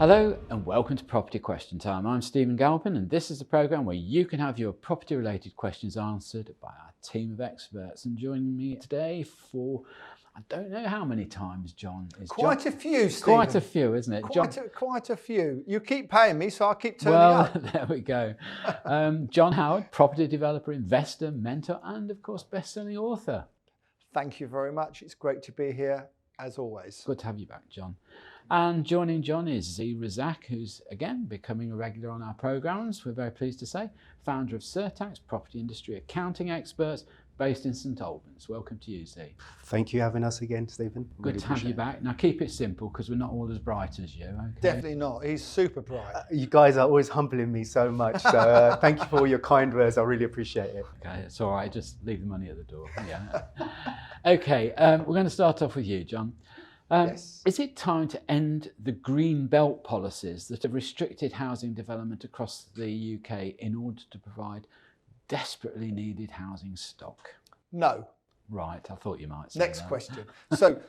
Hello and welcome to Property Question Time. I'm Stephen Galpin and this is the programme where you can have your property related questions answered by our team of experts. And joining me today for, I don't know how many times, John, is Quite a few, Stephen. Quite a few, isn't it? Quite a few. You keep paying me, so I keep turning up. Well, there we go. John Howard, property developer, investor, mentor, and of course, best-selling author. Thank you very much. It's great to be here, as always. Good to have you back, John. And joining John is Razaq, who's again becoming a regular on our programmes, we're very pleased to say, founder of Surtax, property industry accounting experts based in St Albans. Welcome to you, Z. Thank you for having us again, Stephen. Good to have you back. Now keep it simple because we're not all as bright as you. Okay? Definitely not. He's super bright. You guys are always humbling me so much. So thank you for all your kind words. I really appreciate it. Okay, it's all right. Just leave the money at the door. Yeah. Okay, we're going to start off with you, John. Yes. Is it time to end the Greenbelt policies that have restricted housing development across the UK in order to provide desperately needed housing stock? No. Right, I thought you might say Next that. question.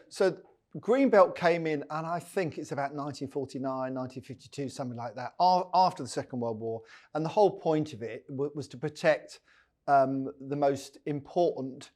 So Greenbelt came in, and I think it's about 1949, 1952, something like that, after the Second World War. And the whole point of it was to protect the most important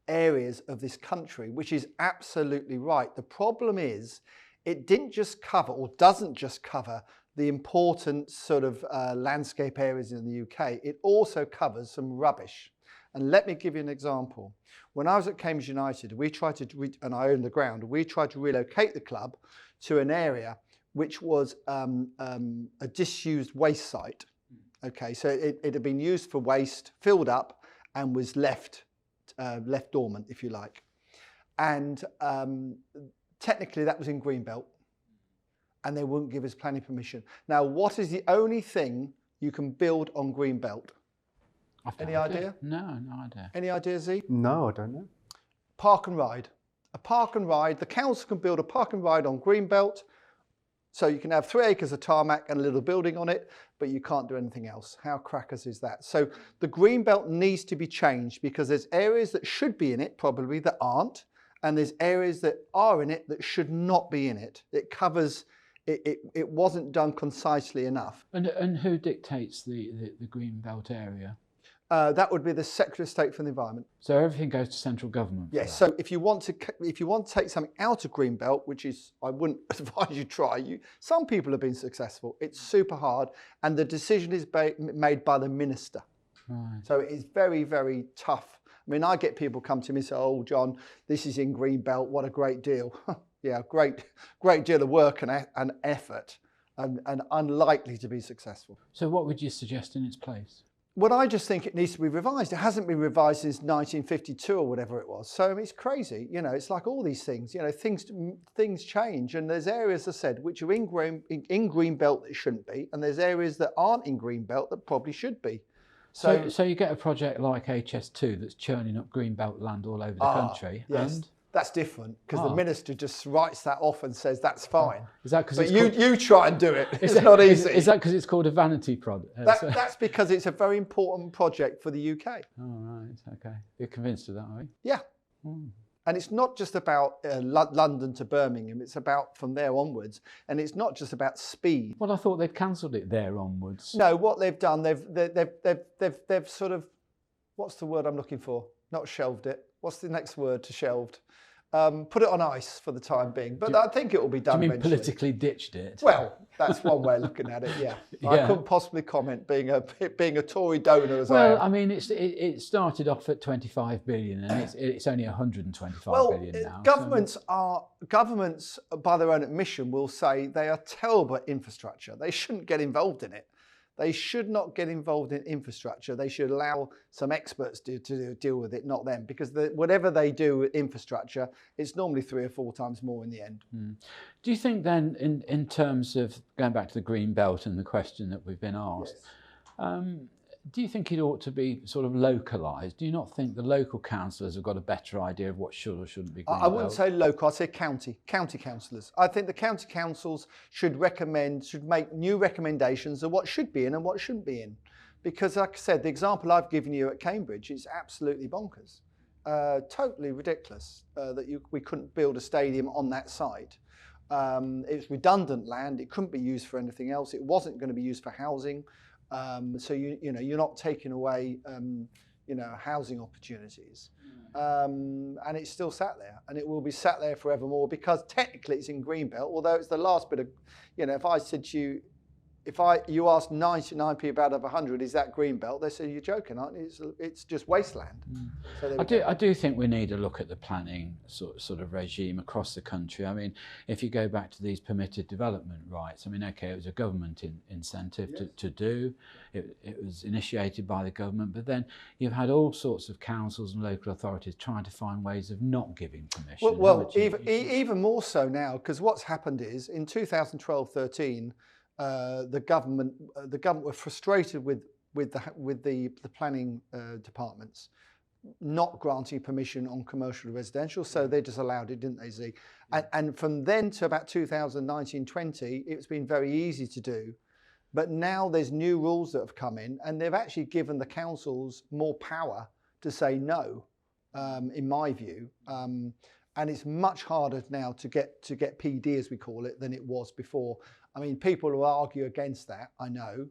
areas of this country, which is absolutely right. The problem is it didn't just cover, or doesn't just cover, the important sort of landscape areas in the UK. It also covers some rubbish. And let me give you an example. When I was at Cambridge United, we tried to, and I owned the ground, we tried to relocate the club to an area which was a disused waste site. Okay, so it had been used for waste, filled up, and was left dormant, if you like. And technically that was in Greenbelt, and they wouldn't give us planning permission. Now, what is the only thing you can build on Greenbelt? Any idea? No idea. Any idea, Z? No, I don't know. Park and ride. A park and ride. The council can build a park and ride on Greenbelt, so you can have 3 acres of tarmac and a little building on it, but you can't do anything else. How crackers is that? So the Greenbelt needs to be changed because there's areas that should be in it probably that aren't, and there's areas that are in it that should not be in it. It covers, it wasn't done concisely enough. And who dictates the Greenbelt area? That would be the Secretary of State for the Environment. So everything goes to central government? Yes, so if you want to take something out of Greenbelt, which is, I wouldn't advise you try, some people have been successful, it's super hard, and the decision is made by the minister. Right. So it is very, very tough. I mean, I get people come to me and say, oh, John, this is in Greenbelt, what a great deal. Yeah, great deal of work and effort, and unlikely to be successful. So what would you suggest in its place? Well, I just think it needs to be revised. It hasn't been revised since 1952 or whatever it was. So I mean, it's crazy. You know, it's like all these things. You know, things change, and there's areas, as I said, which are in Greenbelt that shouldn't be, and there's areas that aren't in Greenbelt that probably should be. So you get a project like HS2 that's churning up Greenbelt land all over the country. Yes. And that's different because the minister just writes that off and says that's fine. Is that because you try and do it? It's not easy. Is that because it's called a vanity project? That's because it's a very important project for the UK. Oh right, okay. You're convinced of that, are you? Yeah. And it's not just about London to Birmingham. It's about from there onwards, and it's not just about speed. Well, I thought they'd cancelled it there onwards. No, what they've done, they've sort of, what's the word I'm looking for? Not shelved it. What's the next word to shelved? Put it on ice for the time being, but I think it will be done. Do you mean eventually. Politically ditched it? Well, that's one way of looking at it. Yeah, I couldn't possibly comment being a Tory donor as I am. Well, I mean, it started off at 25 billion, and it's only 125 billion now. Governments, by their own admission, will say they are terrible at infrastructure. They shouldn't get involved in it. They should not get involved in infrastructure. They should allow some experts to deal with it, not them, because whatever they do with infrastructure, it's normally 3 or 4 times more in the end. Do you think then, in terms of going back to the Greenbelt and the question that we've been asked, do you think it ought to be sort of localised? Do you not think the local councillors have got a better idea of what should or shouldn't be Greenbelt? I wouldn't say local, I'd say county councillors. I think the county councils should make new recommendations of what should be in and what shouldn't be in. Because like I said, the example I've given you at Cambridge is absolutely bonkers. Totally ridiculous that we couldn't build a stadium on that site. It's redundant land. It couldn't be used for anything else. It wasn't going to be used for housing. So you're not taking away housing opportunities. And it's still sat there, and it will be sat there forevermore, because technically it's in Greenbelt, although it's the last bit of, if I said to you, you asked 99 people out of 100, is that Greenbelt? They say, you're joking, aren't you? It's just wasteland. So I do think we need to look at the planning sort of regime across the country. I mean, if you go back to these permitted development rights, I mean, okay, it was a government incentive to do. It was initiated by the government, but then you've had all sorts of councils and local authorities trying to find ways of not giving permission. Well, even more so now, because what's happened is in 2012-13, the government were frustrated with the planning departments not granting permission on commercial residential, so they just allowed it, didn't they, Z? And from then to about 2019-20, it's been very easy to do. But now there's new rules that have come in, and they've actually given the councils more power to say no, in my view. And it's much harder now to get PD, as we call it, than it was before. I mean, people will argue against that, I know,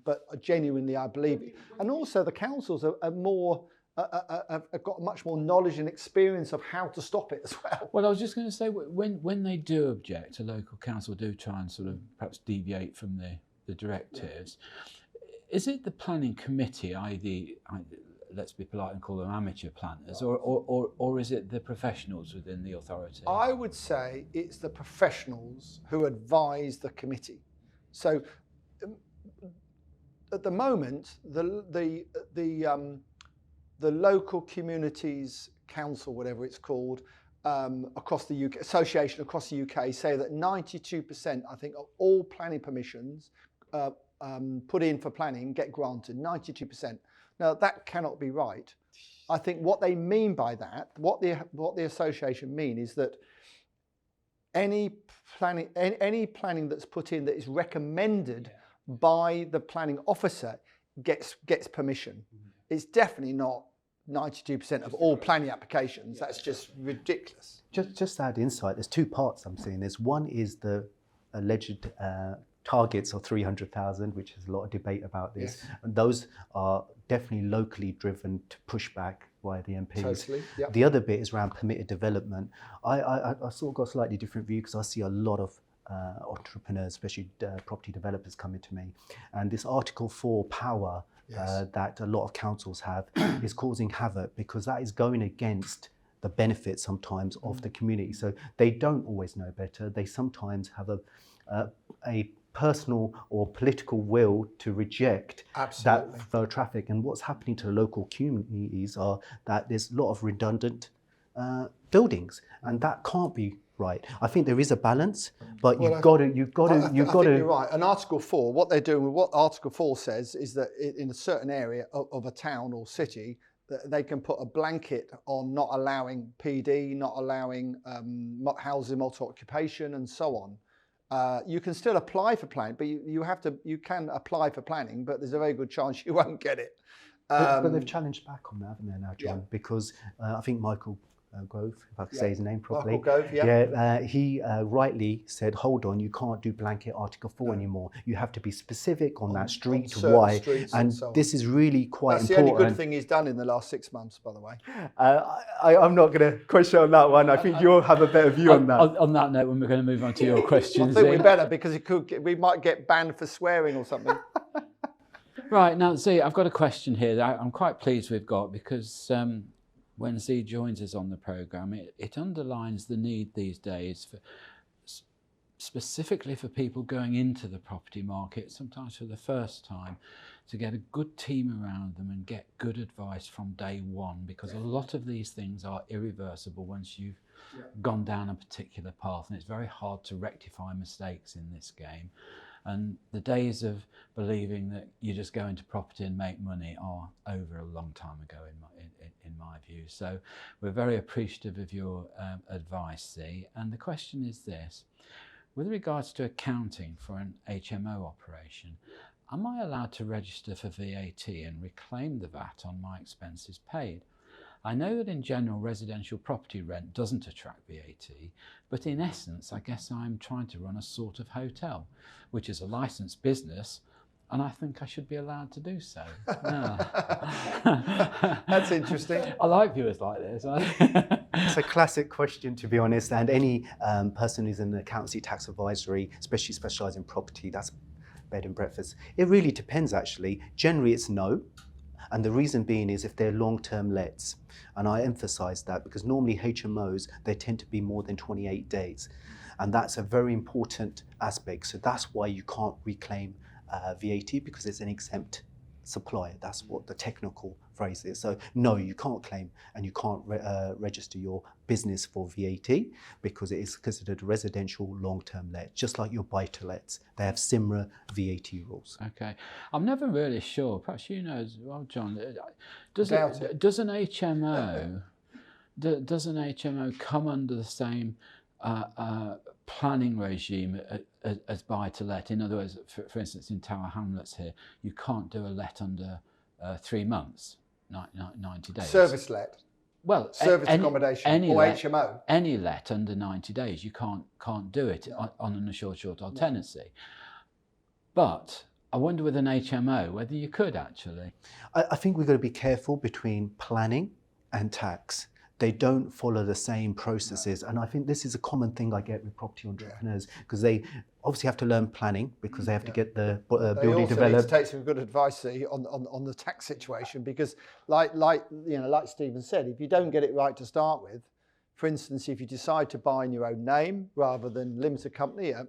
but genuinely I believe it. And also the councils are more, have got much more knowledge and experience of how to stop it as well. Well, I was just going to say, when they do object, a local council do try and sort of perhaps deviate from the directives. Is it the planning committee, i.e., let's be polite and call them amateur planners, or is it the professionals within the authority? I would say it's the professionals who advise the committee. So at the moment, the local communities council, whatever it's called, across the UK, association across the UK, say that 92%, I think, of all planning permissions put in for planning get granted, 92%. Now, that cannot be right. I think what they mean by that, what the association mean, is that any planning that's put in that is recommended by the planning officer gets permission. It's definitely not 92% of all planning applications. That's just ridiculous. Just to add insight, there's two parts I'm seeing. There's one is the alleged targets of 300,000, which is a lot of debate about this. Yes. And those are definitely locally driven to push back by the MPs. Totally, yep. The other bit is around permitted development. I sort of got a slightly different view, because I see a lot of entrepreneurs, especially property developers, coming to me. And this Article 4 power that a lot of councils have is causing havoc, because that is going against the benefits sometimes of the community. So they don't always know better. They sometimes have a personal or political will to reject that flow of traffic. And what's happening to the local communities are that there's a lot of redundant buildings, and that can't be right. I think there is a balance, but you've got to. You're right. And Article 4, what they're doing with what Article 4 says is that in a certain area of a town or city, they can put a blanket on not allowing PD, not allowing housing multi-occupation, and so on. You can still apply for planning, but you can apply for planning, but there's a very good chance you won't get it. But they've challenged back on that, haven't they now, John? Because I think Michael Grove, if I can say his name properly. Michael Gove, he rightly said, hold on, you can't do blanket Article 4 anymore. You have to be specific on that street, why. And so this is really quite important. That's the only good thing he's done in the last 6 months, by the way. I'm not going to question on that one. I think you'll have a better view on that. On that note, when we're going to move on to your questions. I think we better, because we might get banned for swearing or something. Right, now, Z, I've got a question here that I'm quite pleased we've got, because when Z joins us on the programme, it underlines the need these days, specifically for people going into the property market, sometimes for the first time, to get a good team around them and get good advice from day one, because a lot of these things are irreversible once you've gone down a particular path, and it's very hard to rectify mistakes in this game. And the days of believing that you just go into property and make money are over a long time ago, in my view. So we're very appreciative of your advice, Z. And the question is this: with regards to accounting for an HMO operation, am I allowed to register for VAT and reclaim the VAT on my expenses paid? I know that in general residential property rent doesn't attract VAT, but in essence, I guess I'm trying to run a sort of hotel, which is a licensed business, and I think I should be allowed to do so. That's interesting. I like viewers like this. It's a classic question, to be honest, and any person who's in the accountancy tax advisory, especially specialised in property, that's bed and breakfast. It really depends, actually. Generally, it's no. And the reason being is if they're long-term lets. And I emphasise that because normally HMOs, they tend to be more than 28 days. And that's a very important aspect. So that's why you can't reclaim VAT, because it's an exempt supplier. That's what the technical phrase is. So no, you can't claim and you can't register your business for VAT because it is considered a residential long-term let, just like your buy-to-lets. They have similar VAT rules. Okay. I'm never really sure, perhaps you know as well, John, does an HMO come under the same planning regime as buy-to-let? In other words, for instance, in Tower Hamlets here, you can't do a let under 3 months, 90 days. Service let. Well, service accommodation or HMO. Any let under 90 days, you can't do it on an assured short-term tenancy. But I wonder with an HMO whether you could actually. I think we've got to be careful between planning and tax. They don't follow the same processes. No. And I think this is a common thing I get with property entrepreneurs, because they obviously have to learn planning because they have to get the building developed. They also need to take some good advice on the tax situation, because like Stephen said, if you don't get it right to start with, for instance, if you decide to buy in your own name rather than limited company, I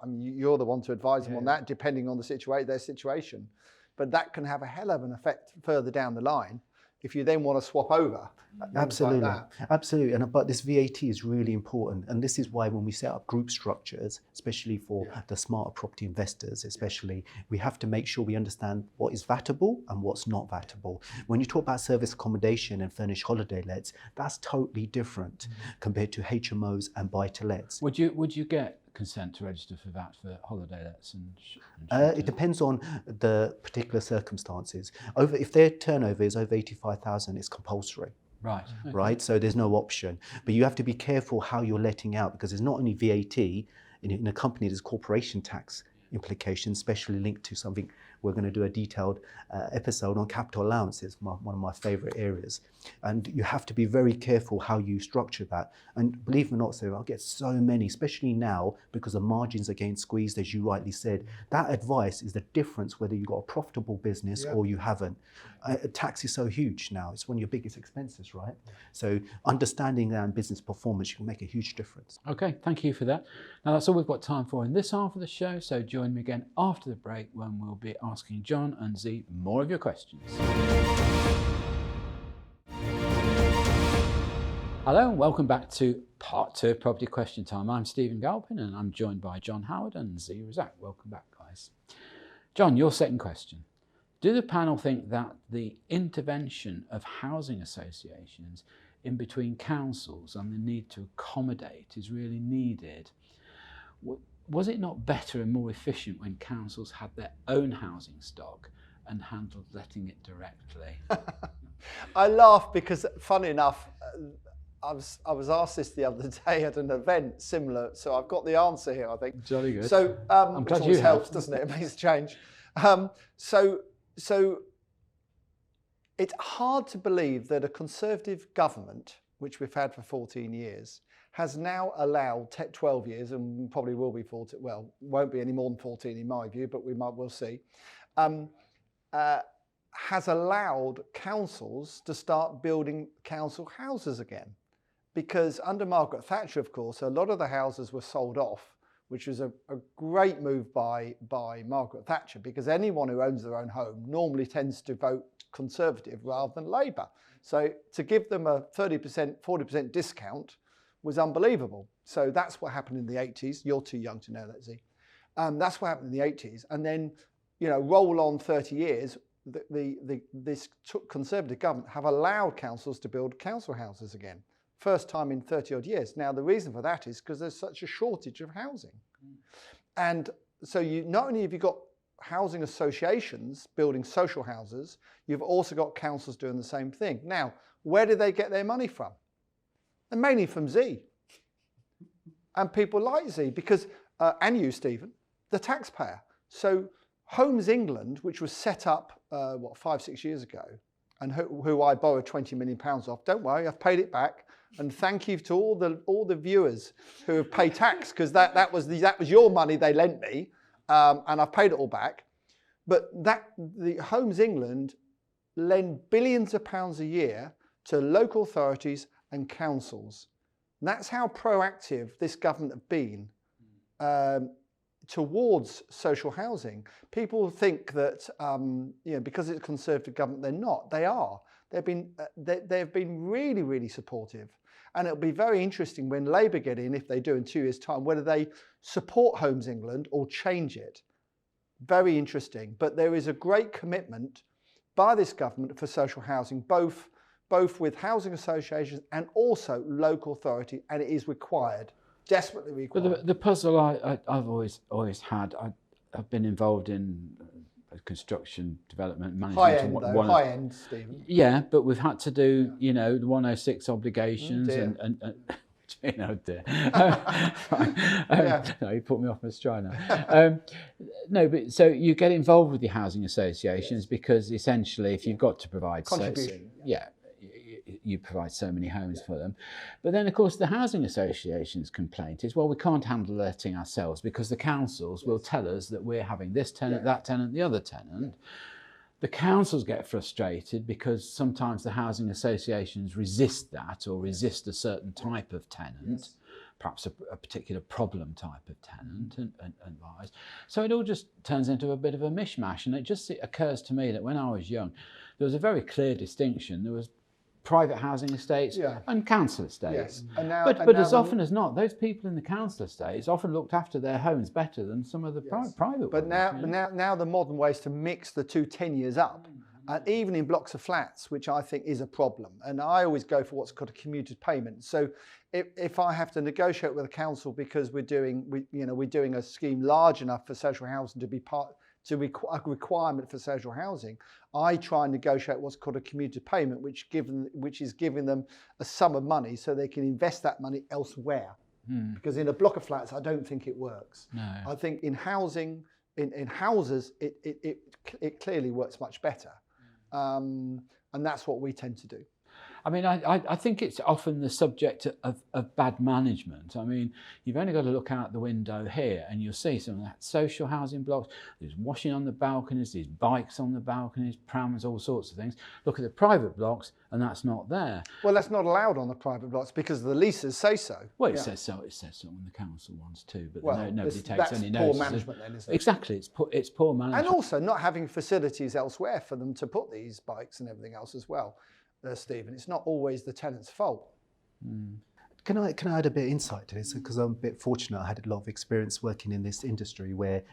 mean, you're the one to advise them on that, depending on their situation. But that can have a hell of an effect further down the line if you then want to swap over. Absolutely, like absolutely. But this VAT is really important, and this is why when we set up group structures, especially for the smarter property investors, especially, we have to make sure we understand what is VATable and what's not VATable. When you talk about service accommodation and furnished holiday lets, that's totally different compared to HMOs and buy-to-lets. Would you get consent to register for VAT for holiday lets and it depends on the particular circumstances. If their turnover is over 85,000, it's compulsory. Right. Okay. Right. So there's no option. But you have to be careful how you're letting out, because there's not only VAT in a company, there's corporation tax implications, especially linked to something. We're going to do a detailed episode on capital allowances, one of my favourite areas. And you have to be very careful how you structure that. And believe it or not, so I'll get so many, especially now, because the margins are getting squeezed, as you rightly said. That advice is the difference whether you've got a profitable business or you haven't. Tax is so huge now. It's one of your biggest expenses, right? So understanding that and business performance can make a huge difference. Okay, thank you for that. Now that's all we've got time for in this half of the show. So join me again after the break when we'll be asking John and Z more of your questions. Hello and welcome back to part 2 of Property Question Time. I'm Stephen Galpin and I'm joined by John Howard and Z Razaq. Welcome back, guys. John, your second question. Do the panel think that the intervention of housing associations in between councils and the need to accommodate is really needed? Was it not better and more efficient when councils had their own housing stock and handled letting it directly? I laugh because, funny enough, I was asked this the other day at an event similar, so I've got the answer here, I think. Jolly good. So, I'm glad which always you helps, doesn't it? It makes a change. So it's hard to believe that a Conservative government, which we've had for 14 years, has now allowed 12 years, and probably will be 14, well, won't be any more than 14 in my view, but we'll see, has allowed councils to start building council houses again. Because under Margaret Thatcher, of course, a lot of the houses were sold off, which was a great move by Margaret Thatcher, because anyone who owns their own home normally tends to vote Conservative rather than Labour. So to give them a 30%, 40% discount was unbelievable. So that's what happened in the 80s. You're too young to know that, Z. That's what happened in the 80s. And then, roll on 30 years, this Conservative government have allowed councils to build council houses again. First time in 30 odd years. Now, the reason for that is because there's such a shortage of housing. And so not only have you got housing associations building social houses, you've also got councils doing the same thing. Now, Where do they get their money from? And mainly from Z. And people like Z because, and you, Stephen, the taxpayer. So Homes England, which was set up, 5-6 years ago, and who I borrowed £20 million off, don't worry, I've paid it back. And thank you to all the viewers who have paid tax, because that was your money they lent me, and I've paid it all back. But the Homes England lend billions of pounds a year to local authorities and councils. And that's how proactive this government have been towards social housing. People think that because it's a Conservative government, they're not. They are. They've been really, really supportive. And it'll be very interesting when Labour get in, if they do in 2 years' time, whether they support Homes England or change it. Very interesting. But there is a great commitment by this government for social housing, both with housing associations and also local authority, and it is required, desperately required. But the puzzle I've always had, I've been involved in construction development management. High end, Stephen. Yeah, but we've had to do, the 106 obligations and dear. No, you put me off my stride now. No, but so you get involved with the housing associations because essentially, if you've got to provide contribution, you provide so many homes for them. But then, of course, the housing association's complaint is, well, we can't handle letting ourselves because the councils will tell us that we're having this tenant, that tenant, the other tenant. The councils get frustrated because sometimes the housing associations resist that or resist a certain type of tenant, perhaps a particular problem type of tenant and wise. So it all just turns into a bit of a mishmash. And it occurs to me that when I was young, there was a very clear distinction. There was private housing estates and council estates. Yes. But as often as not, those people in the council estates often looked after their homes better than some of the private but ones. Now the modern way is to mix the two tenures up. And even in blocks of flats, which I think is a problem. And I always go for what's called a commuted payment. So if I have to negotiate with a council because we're doing a scheme large enough for social housing to be a requirement for social housing, I try and negotiate what's called a commuted payment, which is giving them a sum of money so they can invest that money elsewhere. Because in a block of flats, I don't think it works. No. I think in housing, in houses, it clearly works much better. And that's what we tend to do. I mean, I think it's often the subject of bad management. I mean, you've only got to look out the window here and you'll see some of that social housing blocks. There's washing on the balconies, there's bikes on the balconies, prams, all sorts of things. Look at the private blocks and that's not there. Well, that's not allowed on the private blocks because the leases say so. Well, it says so on the council ones too, but nobody takes any notice. That's poor management then, isn't it? Exactly, it's poor management. And also not having facilities elsewhere for them to put these bikes and everything else as well. Stephen, it's not always the tenant's fault. Can I add a bit of insight to this? Because I'm a bit fortunate. I had a lot of experience working in this industry where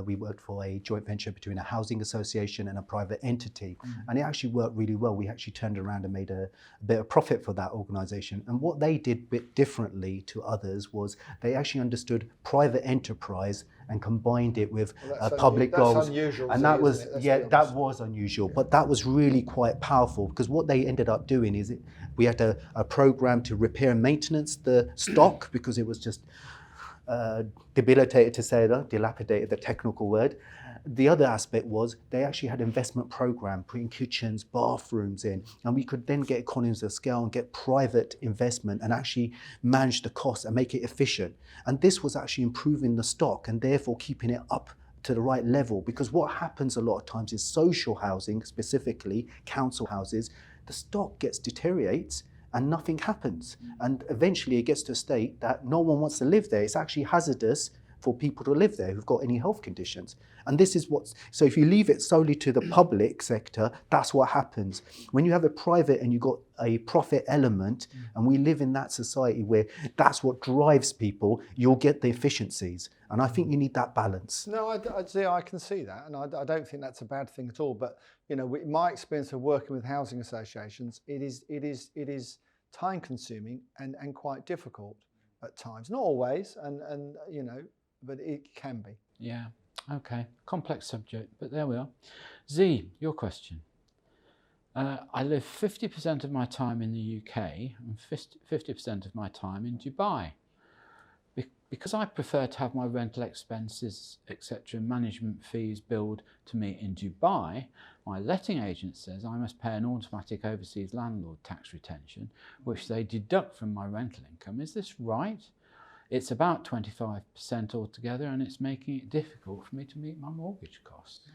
we worked for a joint venture between a housing association and a private entity. And it actually worked really well. We actually turned around and made a bit of profit for that organisation. And what they did a bit differently to others was they actually understood private enterprise and combined it with public goals. That's unusual. And that was, that was unusual. But that was really quite powerful because what they ended up doing is we had a program to repair and maintenance the stock because it was just debilitated to say that, dilapidated the technical word. The other aspect was they actually had an investment program, putting kitchens, bathrooms in, and we could then get economies of scale and get private investment and actually manage the costs and make it efficient. And this was actually improving the stock and therefore keeping it up to the right level. Because what happens a lot of times is social housing, specifically council houses, the stock deteriorates and nothing happens. And eventually it gets to a state that no one wants to live there. It's actually hazardous for people to live there who've got any health conditions. And this is so if you leave it solely to the public sector, that's what happens. When you have a private and you've got a profit element, and we live in that society where that's what drives people, you'll get the efficiencies. And I think you need that balance. No, I can see that. And I don't think that's a bad thing at all. But, in my experience of working with housing associations, it is time consuming and quite difficult at times. Not always, and but it can be. Yeah, okay. Complex subject, but there we are. Z, your question. I live 50% of my time in the UK and 50% of my time in Dubai. Because I prefer to have my rental expenses, etc., management fees billed to me in Dubai, my letting agent says I must pay an automatic overseas landlord tax retention, which they deduct from my rental income. Is this right? It's about 25% altogether, and it's making it difficult for me to meet my mortgage costs.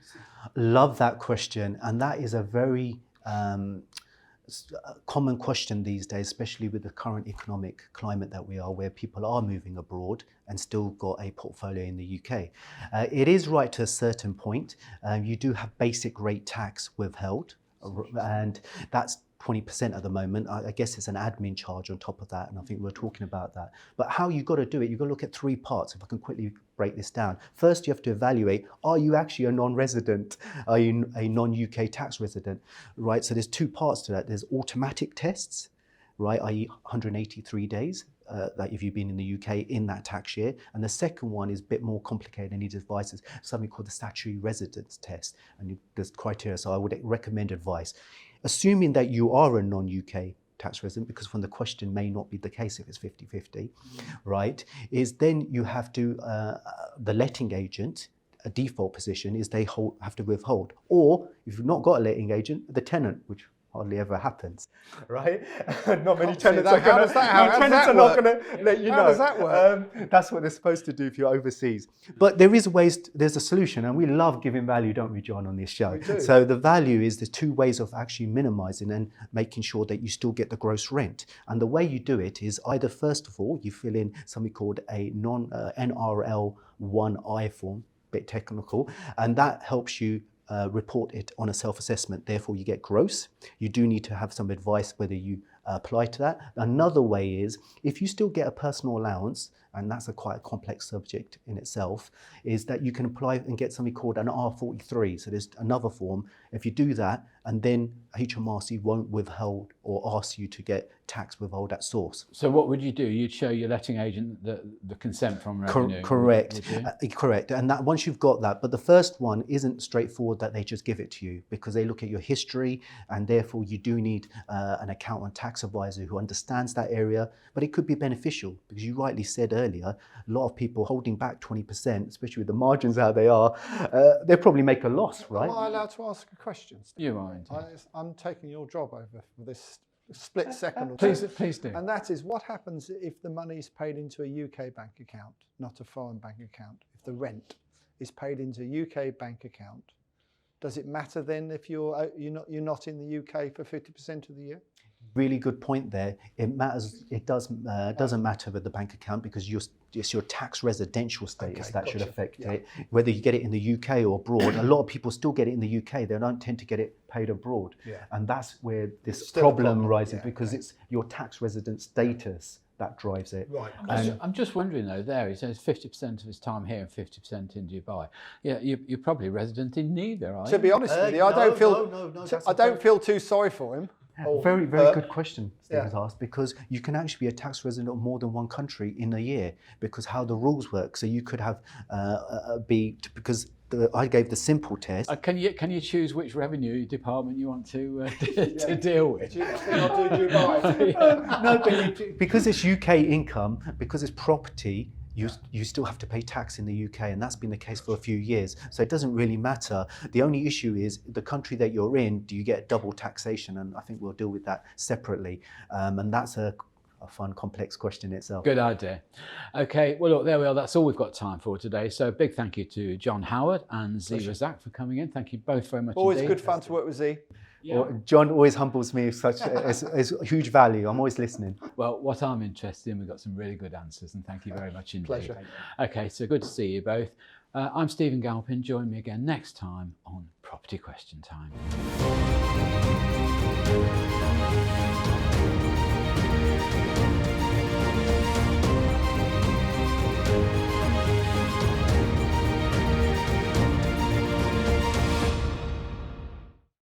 Love that question, and that is a very common question these days, especially with the current economic climate that we are, where people are moving abroad and still got a portfolio in the UK. It is right to a certain point. You do have basic rate tax withheld, and that's 20% at the moment. I guess it's an admin charge on top of that, and I think we're talking about that. But how you got to do it, you've got to look at 3 parts. If I can quickly break this down. First, you have to evaluate, are you actually a non-resident? Are you a non-UK tax resident? Right, so there's 2 parts to that. There's automatic tests, right, i.e. 183 days, that if you've been in the UK in that tax year. And the second one is a bit more complicated and needs advice, is something called the statutory residence test. And there's criteria, so I would recommend advice. Assuming that you are a non-UK tax resident, because from the question may not be the case if it's 50-50, right, is then you have to, the letting agent, a default position is they have to withhold. Or if you've not got a letting agent, the tenant, which hardly ever happens, right? Not many tenants are going to. Tenants are not going to let you know. How does that work? That's what they're supposed to do if you're overseas. But there is ways. There's a solution, and we love giving value, don't we, John, on this show? We do. So the value is there's 2 ways of actually minimising and making sure that you still get the gross rent. And the way you do it is either, first of all, you fill in something called a NRL 1I form, bit technical, and that helps you report it on a self-assessment. Therefore, you get gross. You do need to have some advice whether you apply to that. Another way is, if you still get a personal allowance, and that's quite a complex subject in itself, is that you can apply and get something called an R43. So there's another form. If you do that, and then HMRC won't withhold or ask you to get tax withhold at source. So what would you do? You'd show your letting agent the consent from revenue? Correct, correct. And that once you've got that, but the first one isn't straightforward that they just give it to you, because they look at your history, and therefore you do need an accountant tax advisor who understands that area. But it could be beneficial, because you rightly said earlier, a lot of people holding back 20%, especially with the margins how they are, they probably make a loss, right? Am I allowed to ask a question, Steve? You are. I'm taking your job over for this split second or two. Please do. And that is, what happens if the money is paid into a UK bank account, not a foreign bank account? If the rent is paid into a UK bank account, does it matter then if you're not in the UK for 50% of the year? Really good point there. It matters. It doesn't matter with the bank account, because it's your tax residential status that should affect it. Whether you get it in the UK or abroad, a lot of people still get it in the UK. They don't tend to get it paid abroad, and that's where this problem rises, because it's your tax resident status that drives it. Right. I'm just wondering though. There he says 50% of his time here and 50% in Dubai. Yeah, you're probably resident in neither, are you? To be honest with you, I don't feel too sorry for him. Very good question Stephen's asked, because you can actually be a tax resident of more than one country in a year, because how the rules work. So you could have I gave the simple test. Can you choose which revenue department you want to deal with? No, but because it's UK income, because it's property, you still have to pay tax in the UK, and that's been the case for a few years. So it doesn't really matter. The only issue is the country that you're in, do you get double taxation? And I think we'll deal with that separately. And that's a fun, complex question itself. Good idea. Okay, well, look, there we are. That's all we've got time for today. So a big thank you to John Howard and Z Razaq for coming in. Thank you both very much. Always indeed. good fun to work with Z. Yeah. John always humbles me as huge value. I'm always listening. Well, what I'm interested in, we've got some really good answers, and thank you very much indeed. Pleasure. Okay, so good to see you both. I'm Stephen Galpin. Join me again next time on Property Question Time.